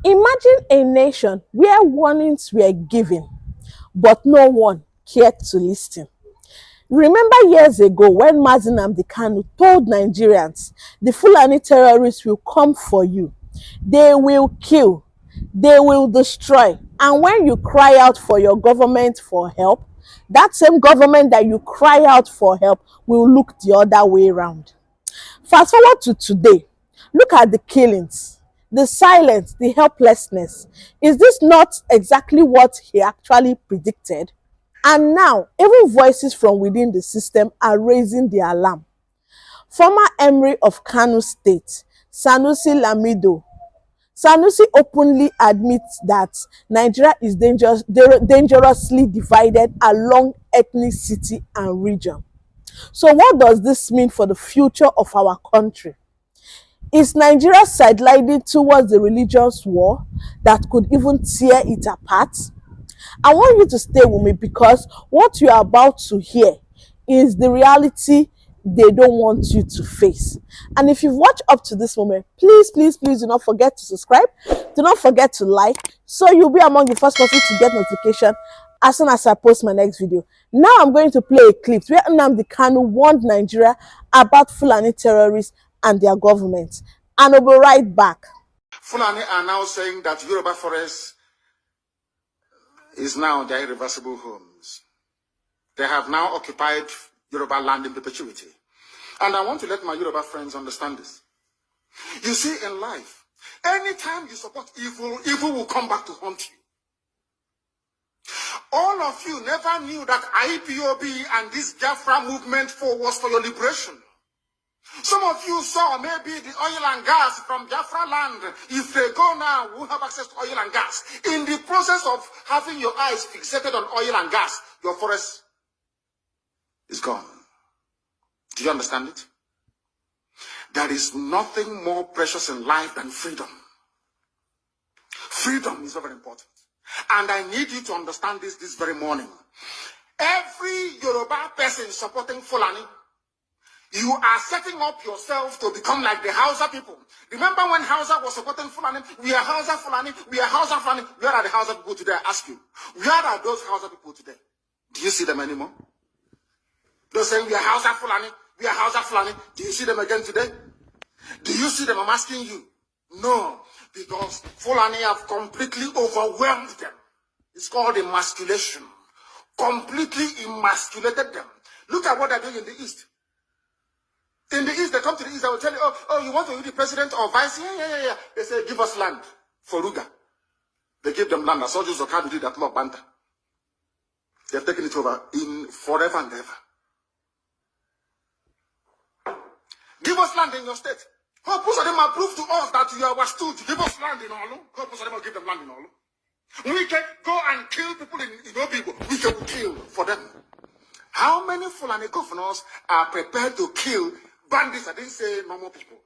Imagine a nation where warnings were given, but no one cared to listen. Remember years ago when Nnamdi Kanu told Nigerians, the Fulani terrorists will come for you. They will kill, they will destroy. And when you cry out for your government for help, that same government that you cry out for help will look the other way around. Fast forward to today. Look at the killings, the silence, the helplessness. Is this not exactly what he actually predicted? And now, even voices from within the system are raising the alarm. Former Emir of Kanu State, Sanusi Lamido, Sanusi openly admits that Nigeria is dangerously divided along ethnicity and region. So what does this mean for the future of our country? Is Nigeria sidelining towards the religious war that could even tear it apart? I want you to stay with me because what you are about to hear is the reality they don't want you to face. And if you've watched up to this moment, please, please, please do not forget to subscribe. Do not forget to like, so you'll be among the first person to get notification as soon as I post my next video. Now I'm going to play a clip where Nnamdi Kanu warned Nigeria about Fulani terrorists and their government. And I'll be right back. Fulani are now saying that Yoruba forest is now their irreversible homes. They have now occupied Yoruba land in perpetuity. And I want to let my Yoruba friends understand this. You see, in life, anytime you support evil, evil will come back to haunt you. All of you never knew that IPOB and this Biafra movement was for your liberation. Some of you saw maybe the oil and gas from Biafra land. If they go now, we'll have access to oil and gas. In the process of having your eyes fixated on oil and gas, your forest is gone. Do you understand it? There is nothing more precious in life than freedom. Freedom is very important. And I need you to understand this very morning. Every Yoruba person supporting Fulani, you are setting up yourself to become like the Hausa people. Remember when Hausa was supporting Fulani? We are Hausa Fulani. We are Hausa Fulani. Where are the Hausa people today? I ask you. Where are those Hausa people today? Do you see them anymore? They're saying we are Hausa Fulani. We are Hausa Fulani. Do you see them again today? Do you see them? I'm asking you. No, because Fulani have completely overwhelmed them. It's called emasculation. Completely emasculated them. Look at what they're doing in the East. In the East, they come to the East, they will tell you, oh, you want to be the president or vice? Yeah. They say, give us land for Ruga. They give them land. The soldiers of Kanu did that law, Banta. They have taken it over in forever and ever. Give us land in your state. Hope most of them have proved to us that you are stood. Give us land in Olu. Hope most of them will give them land in Olu. We can go and kill people in Obibo. We can kill for them. How many Fulani governors are prepared to kill bandits? I didn't say normal people.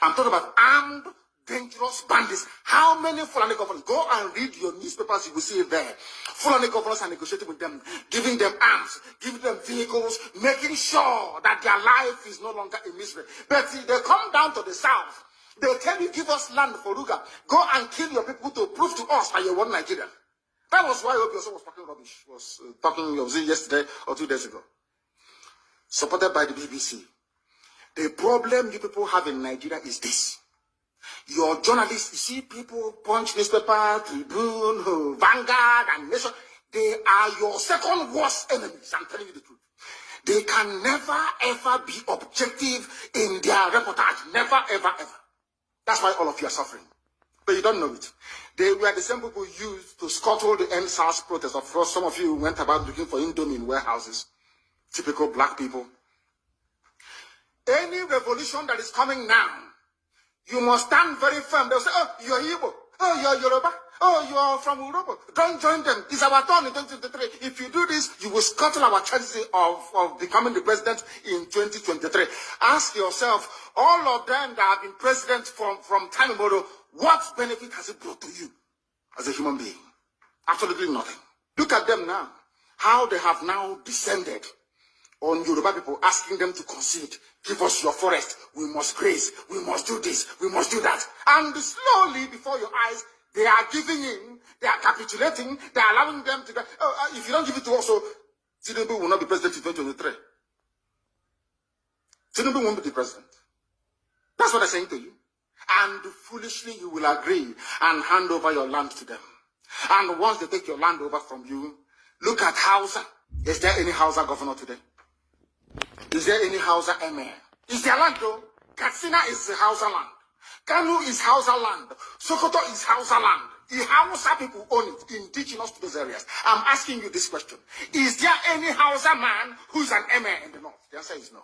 I'm talking about armed, dangerous bandits. How many Fulani governors? Go and read your newspapers, you will see it there. Fulani governors are negotiating with them, giving them arms, giving them vehicles, making sure that their life is no longer a misery. But if they come down to the south, they tell you, give us land for Ruga. Go and kill your people to prove to us that you're one Nigerian. That was why Obioso was talking rubbish. Was talking yesterday or 2 days ago. Supported by the BBC. The problem you people have in Nigeria is this. Your journalists, you see people, Punch newspaper, Tribune, Vanguard, and Nation, they are your second worst enemies. I'm telling you the truth. They can never ever be objective in their reportage. Never, ever, ever. That's why all of you are suffering. But you don't know it. They were the same people used to scuttle the NSAS protest. Of course, some of you went about looking for Indomie in warehouses. Typical black people. Any revolution that is coming now, you must stand very firm. They'll say, oh, you're Igbo. Oh, you're Yoruba. Oh, you are from Europe. Don't join them. It's our turn in 2023. If you do this, you will scuttle our chances of becoming the president in 2023. Ask yourself, all of them that have been president from time immemorial, what benefit has it brought to you as a human being? Absolutely nothing. Look at them now. How they have now descended on Yoruba people, asking them to concede. Give us your forest. We must graze. We must do this. We must do that. And slowly, before your eyes, they are giving in. They are capitulating. They are allowing them to. If you don't give it to us, so Tinubu will not be president in 2023. Tinubu won't be the president. That's what I'm saying to you. And foolishly, you will agree and hand over your land to them. And once they take your land over from you, look at Hausa. Is there any Hausa governor today? Is there any Hausa emir? Is their land though? Katsina is the Hausa land. Kanu is Hausa land. Sokoto is Hausa land. The Hausa people own it, indigenous to those areas. I'm asking you this question. Is there any Hausa man who's an emir in the north? The answer is no.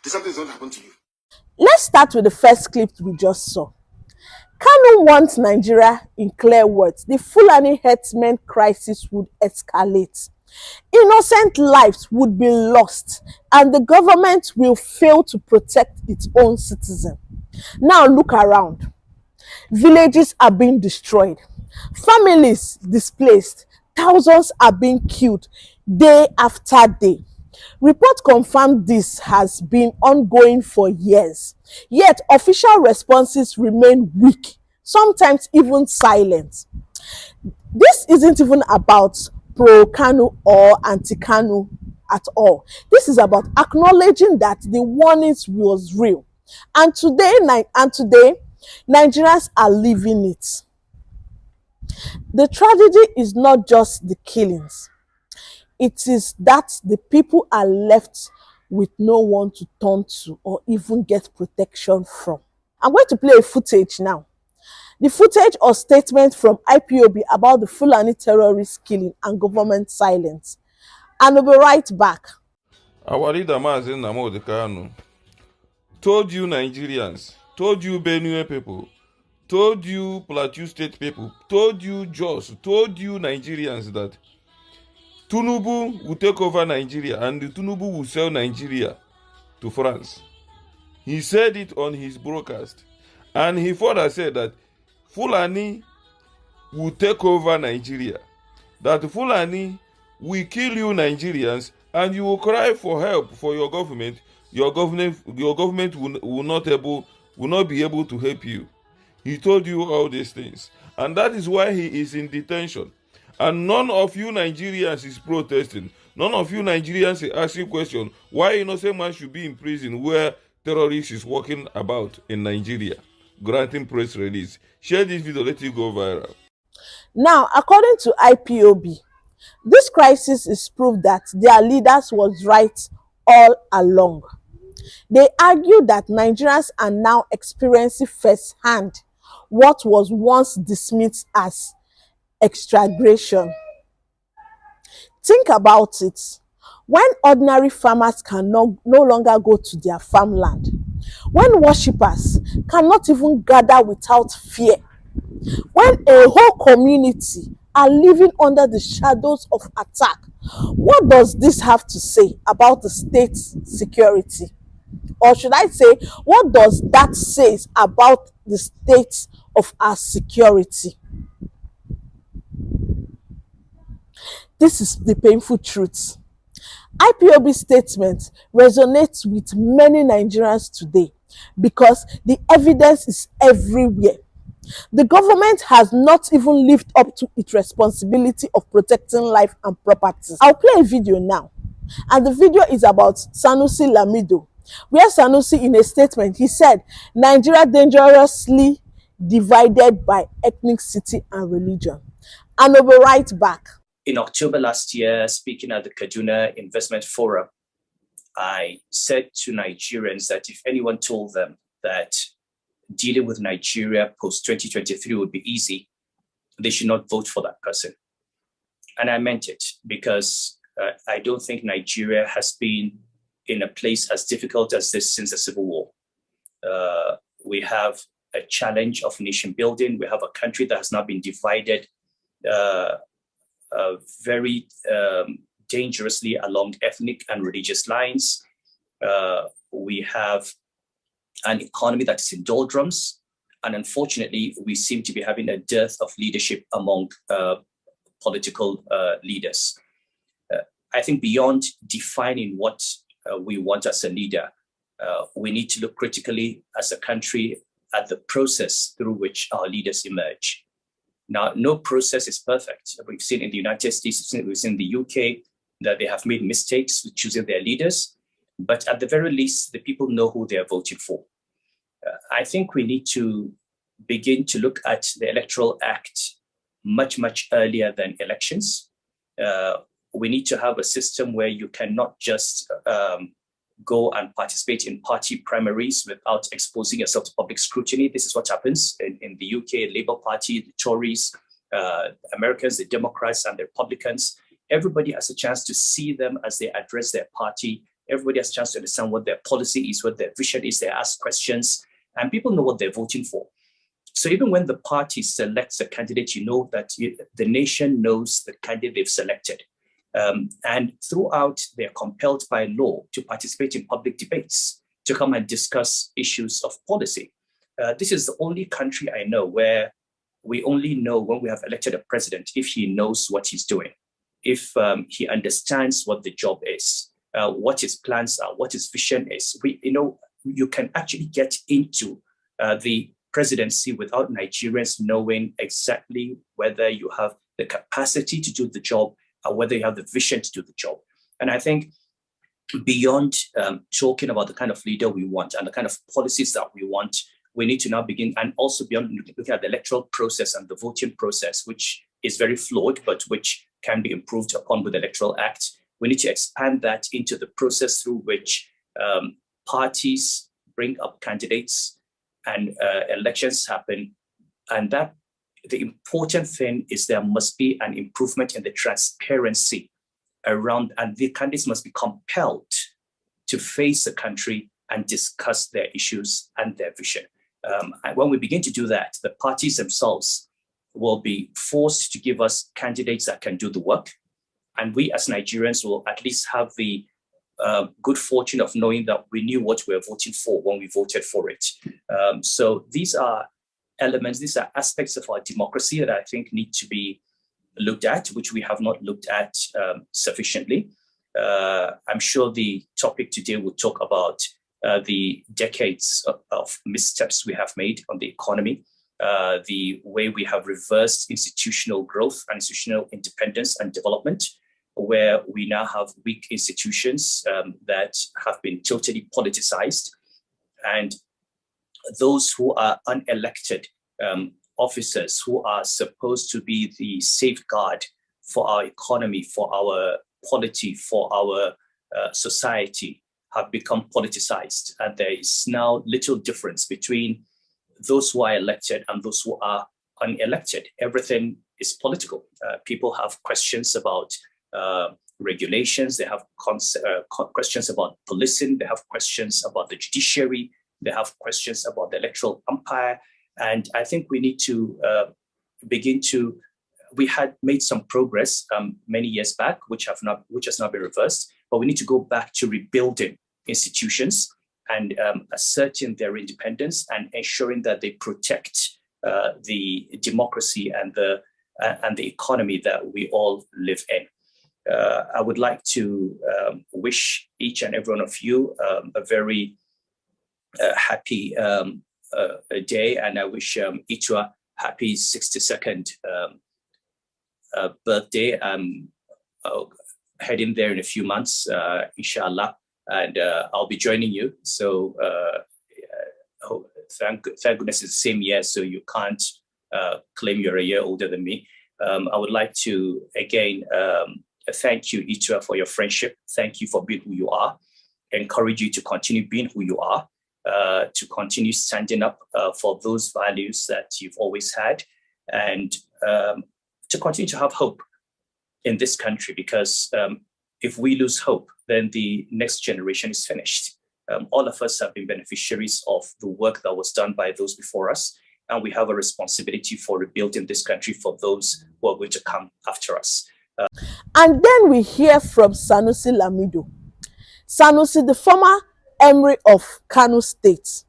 This something is going to happen to you. Let's start with the first clip we just saw. Kanu wants Nigeria in clear words. The Fulani herdsmen crisis would escalate. Innocent lives would be lost, and the government will fail to protect its own citizens. Now look around. Villages are being destroyed. Families displaced. Thousands are being killed day after day. Report confirmed this has been ongoing for years. Yet official responses remain weak, sometimes even silent. This isn't even about pro-Kanu or anti-Kanu at all. This is about acknowledging that the warnings was real. And today, Nigerians are living it. The tragedy is not just the killings. It is that the people are left with no one to turn to or even get protection from. I'm going to play a footage now. The footage or statement from IPOB about the Fulani terrorist killing and government silence. And we'll be right back. Our leader, Nnamdi Kanu, told you Nigerians, told you Benue people, told you Plateau State people, told you Jos, told you Nigerians that Tinubu will take over Nigeria and Tinubu will sell Nigeria to France. He said it on his broadcast. And he further said that Fulani will take over Nigeria. That Fulani will kill you Nigerians and you will cry for help for your government. Your government will not be able to help you. He told you all these things. And that is why he is in detention. And none of you Nigerians is protesting. None of you Nigerians is asking questions why innocent man should be in prison where terrorists is walking about in Nigeria, granting press release. Share this video, let it go viral. Now, according to IPOB, this crisis is proof that their leaders was right all along. They argue that Nigerians are now experiencing firsthand what was once dismissed as extragration. Think about it. When ordinary farmers can no longer go to their farmland, when worshippers cannot even gather without fear, when a whole community are living under the shadows of attack, what does this have to say about the state's security? Or should I say, what does that say about the state of our security? This is the painful truth. IPOB statement resonates with many Nigerians today because the evidence is everywhere. The government has not even lived up to its responsibility of protecting life and properties. I'll play a video now. And the video is about Sanusi Lamido, where Sanusi, in a statement, he said, Nigeria dangerously divided by ethnicity and religion. And we'll be right back. In October last year, speaking at the Kaduna Investment Forum, I said to Nigerians that if anyone told them that dealing with Nigeria post-2023 would be easy, they should not vote for that person. And I meant it because I don't think Nigeria has been in a place as difficult as this since the Civil War. We have a challenge of nation building. We have a country that has not been divided very dangerously along ethnic and religious lines. We have an economy that is in doldrums. And unfortunately, we seem to be having a dearth of leadership among political leaders. I think beyond defining what we want as a leader, We need to look critically as a country at the process through which our leaders emerge. Now, no process is perfect. We've seen in the United States, we've seen in the UK that they have made mistakes with choosing their leaders, but at the very least, the people know who they are voting for. I think we need to begin to look at the Electoral Act much, much earlier than elections. We need to have a system where you cannot just go and participate in party primaries without exposing yourself to public scrutiny. This is what happens in the UK, Labour Party, the Tories, Americans, the Democrats, and the Republicans. Everybody has a chance to see them as they address their party. Everybody has a chance to understand what their policy is, what their vision is. They ask questions, and people know what they're voting for. So even when the party selects a candidate, you know that the nation knows the candidate they've selected. And throughout, they're compelled by law to participate in public debates, to come and discuss issues of policy. This is the only country I know where we only know when we have elected a president if he knows what he's doing, if he understands what the job is, what his plans are, what his vision is. You can actually get into the presidency without Nigerians knowing exactly whether you have the capacity to do the job or whether you have the vision to do the job. And I think beyond talking about the kind of leader we want and the kind of policies that we want, we need to now begin, and also beyond looking at the electoral process and the voting process, which is very flawed, but which can be improved upon with the Electoral Act. We need to expand that into the process through which parties bring up candidates and elections happen. And that the important thing is there must be an improvement in the transparency around, and the candidates must be compelled to face the country and discuss their issues and their vision. And when we begin to do that, the parties themselves will be forced to give us candidates that can do the work. And we as Nigerians will at least have the good fortune of knowing that we knew what we were voting for when we voted for it. So these are elements, these are aspects of our democracy that I think need to be looked at, which we have not looked at sufficiently. I'm sure the topic today will talk about the decades of missteps we have made on the economy, the way we have reversed institutional growth and institutional independence and development, where we now have weak institutions that have been totally politicized. And those who are unelected officers who are supposed to be the safeguard for our economy, for our polity, for our society, have become politicized. And there is now little difference between those who are elected and those who are unelected. Everything is political. People have questions about regulations, they have questions about policing, they have questions about the judiciary, they have questions about the electoral umpire. And I think we need to we had made some progress many years back, which has now been reversed, but we need to go back to rebuilding institutions and asserting their independence and ensuring that they protect the democracy and the economy that we all live in. I would like to wish each and every one of you a very happy day, and I wish Itua happy 62nd birthday. I'm heading there in a few months, inshallah, and I'll be joining you. So thank goodness it's the same year, so you can't claim you're a year older than me. I would like to again thank you, Itua, for your friendship. Thank you for being who you are. Encourage you to continue being who you are, to continue standing up for those values that you've always had, and to continue to have hope in this country, because if we lose hope, then the next generation is finished. All of us have been beneficiaries of the work that was done by those before us, and we have a responsibility for rebuilding this country for those who are going to come after us. And then we hear from Sanusi Lamido. Sanusi, the former Emir of Kanu State,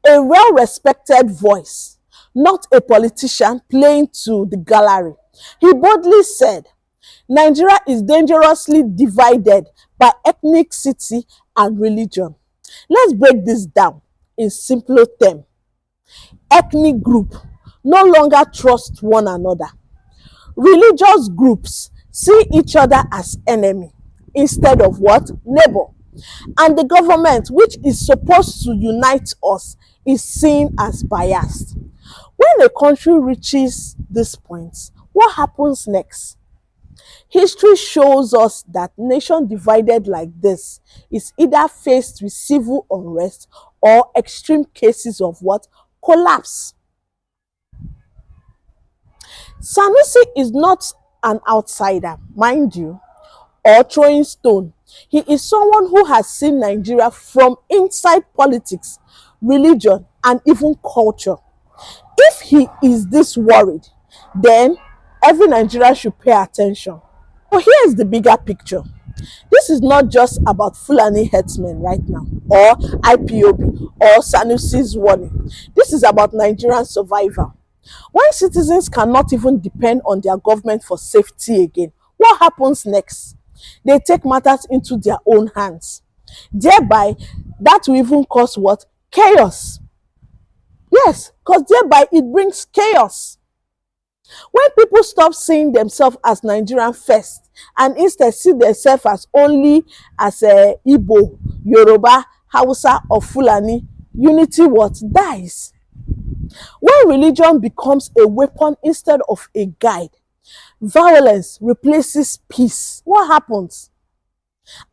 a well-respected voice, not a politician playing to the gallery. He boldly said, Nigeria is dangerously divided by ethnicity and religion. Let's break this down in simpler terms. Ethnic group no longer trust one another. Religious groups see each other as enemy instead of what? Neighbor. And the government, which is supposed to unite us, is seen as biased. When a country reaches this point, what happens next? History shows us that nation divided like this is either faced with civil unrest or extreme cases of what? Collapse. Sanusi is not an outsider, mind you, or throwing stone. He is someone who has seen Nigeria from inside politics, religion, and even culture. If he is this worried, then every Nigerian should pay attention. So here's the bigger picture. This is not just about Fulani herdsmen right now, or IPOB, or Sanusi's warning. This is about Nigerian survival. When citizens cannot even depend on their government for safety again, what happens next? They take matters into their own hands. Thereby, that will even cause what? Chaos. Yes, because thereby it brings chaos. When people stop seeing themselves as Nigerian first and instead see themselves as only as Igbo, Yoruba, Hausa, or Fulani, unity what? Dies. When religion becomes a weapon instead of a guide, violence replaces peace. What happens?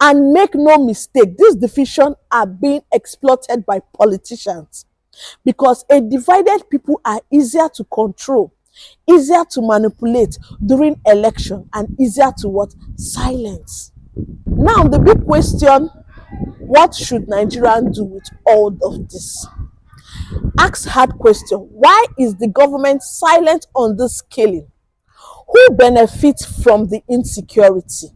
And make no mistake, these divisions are being exploited by politicians because a divided people are easier to control, easier to manipulate during election, and easier to what? Silence. Now the big question, what should Nigerians do with all of this? Ask hard question. Why is the government silent on this killing? Who benefits from the insecurity?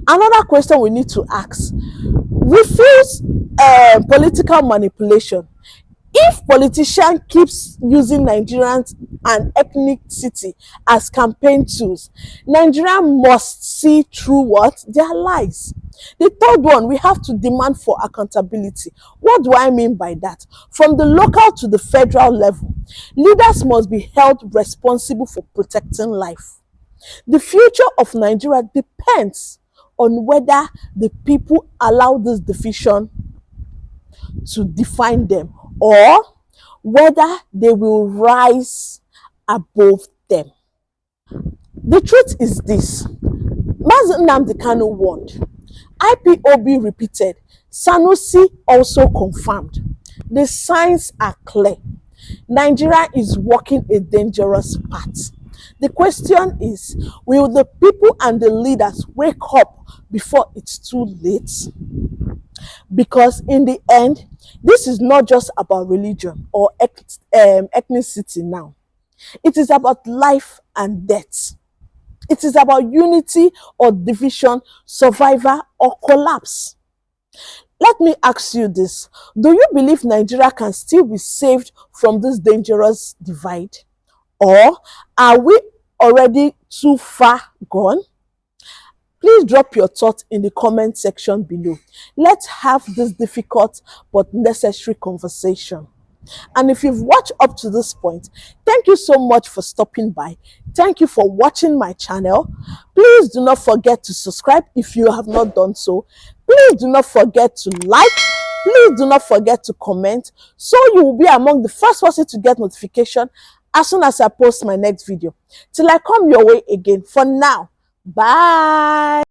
Another question we need to ask, refuse political manipulation. If politician keeps using Nigerians and ethnicity as campaign tools, Nigerians must see through what? Their lies. The third one, we have to demand for accountability. What do I mean by that? From the local to the federal level, leaders must be held responsible for protecting life. The future of Nigeria depends on whether the people allow this division to define them or whether they will rise above them. The truth is this. Nnamdi Kanu warned. IPOB repeated. Sanusi also confirmed. The signs are clear. Nigeria is walking a dangerous path. The question is, will the people and the leaders wake up before it's too late? Because in the end, this is not just about religion or ethnicity now. It is about life and death. It is about unity or division, survival or collapse. Let me ask you this. Do you believe Nigeria can still be saved from this dangerous divide? Or are we already too far gone? Please drop your thoughts in the comment section below. Let's have this difficult but necessary conversation. And if you've watched up to this point, thank you so much for stopping by. Thank you for watching my channel. Please do not forget to subscribe if you have not done so. Please do not forget to like. Please do not forget to comment so you will be among the first person to get notification as soon as I post my next video. Till I come your way again. For now, bye.